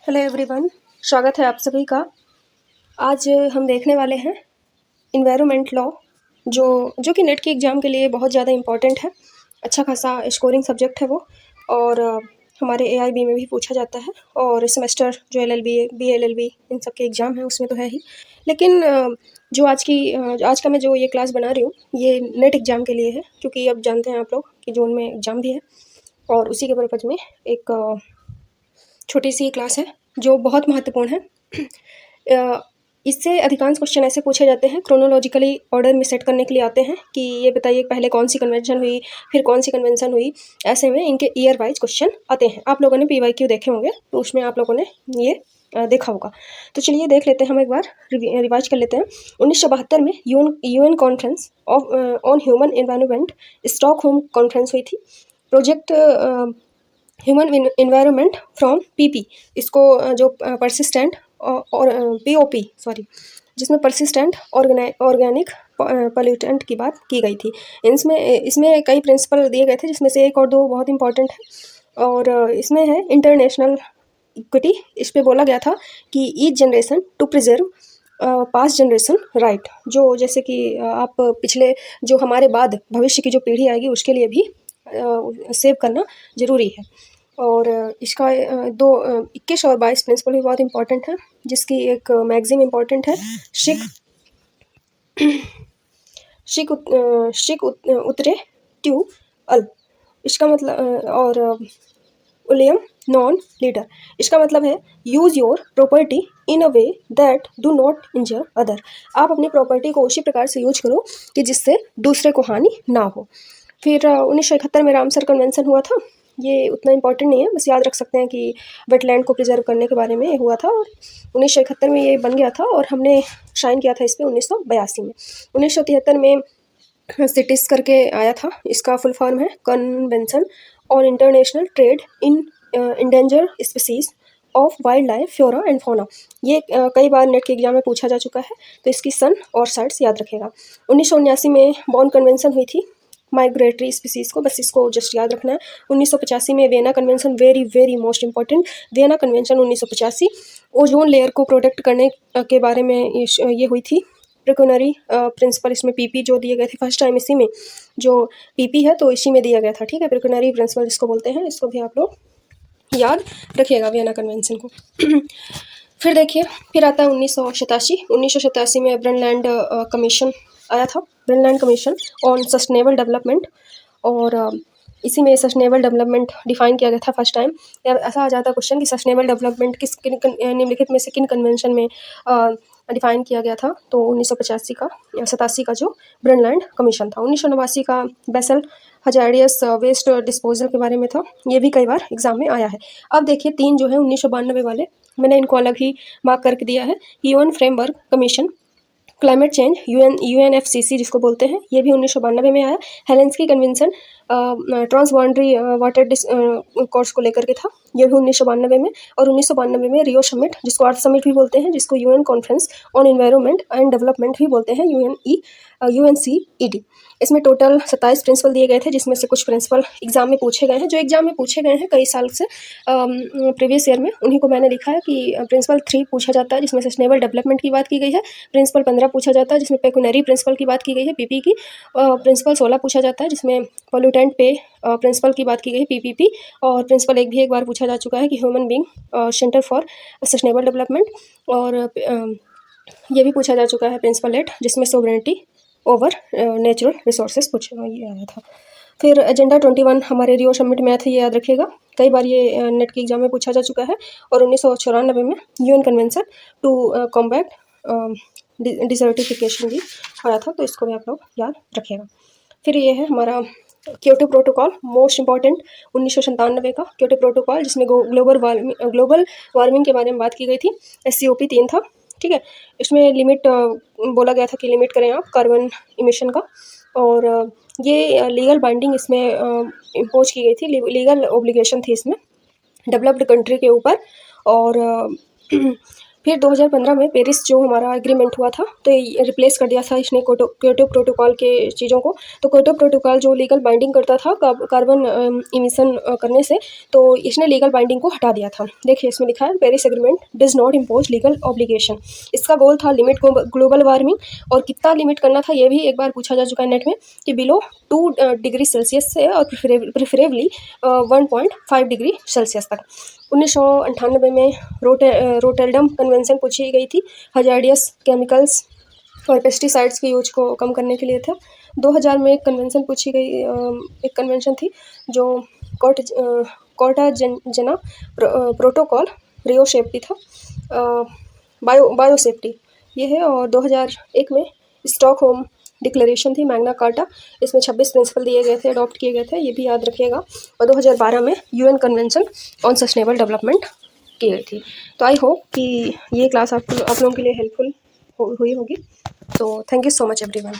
Hello everyone, स्वागत है आप सभी का। आज हम देखने वाले हैं इन्वायरमेंट लॉ, जो कि नेट के एग्ज़ाम के लिए बहुत ज़्यादा इम्पॉर्टेंट है। अच्छा खासा स्कोरिंग सब्जेक्ट है वो, और हमारे एआईबी में भी पूछा जाता है, और सेमेस्टर जो एलएलबी बीएलएलबी इन सब के एग्ज़ाम है उसमें तो है ही। लेकिन जो आज का मैं जो ये क्लास बना रही हूँ ये नेट एग्ज़ाम के लिए है, क्योंकि अब जानते हैं आप लोग कि जून में एग्ज़ाम भी है, और उसी के पर्पज़ में एक छोटी सी क्लास है जो बहुत महत्वपूर्ण है। इससे अधिकांश क्वेश्चन ऐसे पूछे जाते हैं, क्रोनोलॉजिकली ऑर्डर में सेट करने के लिए आते हैं कि ये बताइए पहले कौन सी कन्वेंशन हुई, फिर कौन सी कन्वेंशन हुई। ऐसे में इनके ईयर वाइज क्वेश्चन आते हैं। आप लोगों ने पीवाईक्यू देखे होंगे, तो उसमें आप लोगों ने ये देखा होगा। तो चलिए देख लेते हैं, हम एक बार रिवाइज कर लेते हैं। 1972 में UN conference on human environment, Stockholm conference हुई थी। Project human environment from PP, इसको जो परसिस्टेंट और पीओपी सॉरी, जिसमें परसिस्टेंट ऑर्गेनिक पॉल्यूटेंट की बात की गई थी। इसमें कई प्रिंसिपल दिए गए थे, जिसमें से एक और दो बहुत इंपॉर्टेंट है। और इसमें है इंटरनेशनल इक्विटी। इस पे बोला गया था कि each generation to preserve past generation right, जो जैसे कि आप पिछले जो हमारे बाद भविष्य की जो पीढ़ी आएगी उसके लिए भी सेव करना ज़रूरी है। और इसका 21 और 22 प्रिंसिपल भी बहुत इंपॉर्टेंट है, जिसकी एक मैगजीन इंपॉर्टेंट है, शिक उतरे ट्यू अल। इसका मतलब और विलियम नॉन लीडर, इसका मतलब है use your property in a way that do not injure other. आप अपनी प्रॉपर्टी को उसी प्रकार से यूज करो कि जिससे दूसरे को हानि ना हो। फिर 1971 में रामसर कन्वेंशन हुआ था। ये उतना इम्पोर्टेंट नहीं है, बस याद रख सकते हैं कि वेटलैंड को प्रिजर्व करने के बारे में हुआ था, और 1971 में ये बन गया था, और हमने साइन किया था इस पर 1982 में। 1973 में सिटीज करके आया था, इसका फुल फॉर्म है Convention on International Trade in Endangered Species of Wild Life Flora and Fauna. ये कई बार नेट के एग्जाम में पूछा जा चुका है, तो इसकी सन और साइट्स याद रखेगा। 1979 में बॉर्न कन्वेंशन हुई थी माइग्रेटरी स्पीसीज को, बस इसको जस्ट याद रखना है। 1985 में Vienna convention, very very most important, Vienna convention 1985 ozone layer को प्रोटेक्ट करने के बारे में ये हुई थी। प्रिकॉशनरी प्रिंसिपल इसमें पीपी जो दिए गए थे फर्स्ट टाइम, इसी में जो पीपी है तो इसी में दिया गया था, ठीक है। प्रिकॉशनरी प्रिंसिपल जिसको बोलते हैं, इसको भी आप लोग याद रखिएगा वियना कन्वेंशन को। फिर देखिए, फिर आता है 1987 में ब्रनलैंड कमीशन आया था, ब्रनलैंड कमीशन ऑन सस्टेनेबल डेवलपमेंट, और इसी में सस्टेनेबल डेवलपमेंट डिफाइन किया गया था फर्स्ट टाइम। ऐसा आ जाता है क्वेश्चन कि सस्टेनेबल डेवलपमेंट निम्नलिखित में से किन कन्वेंशन में डिफाइन किया गया था, तो 1985 का या 87 का जो ब्रनलैंड कमीशन था। 1989 का बेसल हजारियस वेस्ट डिस्पोजल के बारे में था, ये भी कई बार एग्जाम में आया है। अब देखिए, तीन जो है 1992 वाले, मैंने इनको अलग ही मार्क करके दिया है। UN Framework Commission Climate Change, UNFCC जिसको बोलते हैं, ये भी 1992 में आया। Helsinki Convention transboundary water course को लेकर के था, ये भी 1992 में। और 1992 में रियो समिट, जिसको अर्थ समिट भी बोलते हैं, जिसको UN conference on environment and development भी बोलते हैं, यूएनसीईडी। इसमें टोटल 27 प्रिंसिपल दिए गए थे, जिसमें से कुछ प्रिंसिपल एग्जाम में पूछे गए हैं, जो एग्जाम में पूछे गए हैं कई साल से प्रीवियस ईयर में, उन्हीं को मैंने लिखा है कि प्रिंसिपल 3 पूछा जाता है, जिसमें सस्टेनेबल डेवलपमेंट की बात की गई है। प्रिंसिपल 15 पूछा जाता है, जिसमें पेकुनरी प्रिंसिपल की बात की गई है, पीपी की। प्रिंसिपल 16 पूछा जाता है, जिसमें पॉल्यूटेंट पे प्रिंसिपल की बात की गई है, पीपीपी। और प्रिंसिपल 1 भी एक बार पूछा जा चुका है कि human being centre for sustainable development. और ये भी पूछा जा चुका है प्रिंसिपल 8, जिसमें सोवरेनिटी ओवर नेचुरल रिसोर्सेज ये आया था। फिर एजेंडा 21 हमारे रियो समिट में थे, ये याद रखिएगा, कई बार ये नेट के एग्जाम में पूछा जा चुका है। और 1994 में यूएन कन्वेंशन टू कॉम्बैट डिसर्टिफिकेशन भी आया था, तो इसको भी आप लोग याद रखिएगा। फिर ये है हमारा क्योटो प्रोटोकॉल, मोस्ट इंपॉर्टेंट, 1997 का क्योटो प्रोटोकॉल, जिसमें ग्लोबल वार्मिंग के बारे में बात की गई थी। SCOP 3 था, ठीक है। इसमें लिमिट बोला गया था कि लिमिट करें आप कार्बन इमिशन का, और ये लीगल बाइंडिंग इसमें इम्पोज की गई थी, लीगल ओब्लिगेशन थी इसमें डेवलप्ड कंट्री के ऊपर। और फिर 2015 में पेरिस जो हमारा एग्रीमेंट हुआ था, तो ये रिप्लेस कर दिया था इसने क्योटो प्रोटोकॉल के चीज़ों को। तो क्योटो प्रोटोकॉल जो लीगल बाइंडिंग करता था कार्बन इमिशन करने से, तो इसने लीगल बाइंडिंग को हटा दिया था। देखिए इसमें लिखा है Paris agreement does not impose legal obligation. इसका गोल था लिमिट ग्लोबल वार्मिंग, और कितना लिमिट करना था ये भी एक बार पूछा जा चुका है नेट में, कि बिलो 2 डिग्री सेल्सियस से और प्रेफरेबली 1.5 डिग्री सेल्सियस तक। 1998 में रोटरडम कन्वेंशन पूछी गई थी, हजार्डियस केमिकल्स और पेस्टिसाइड्स के यूज को कम करने के लिए था। 2000 में एक कन्वेंशन पूछी गई, एक कन्वेंशन थी जो कार्टाजेना प्रोटोकॉल रियो सेफ्टी था, बायो सेफ्टी ये है। और 2001 में स्टॉकहोम डिक्लेरेशन थी, मैग्ना कार्टा। इसमें 26 प्रिंसिपल दिए गए थे, अडॉप्ट किए गए थे, ये भी याद रखिएगा। और 2012 में UN convention on sustainable development की गई थी। तो आई होप कि ये क्लास आप लोगों के लिए हेल्पफुल हुई होगी। तो thank you so much everyone.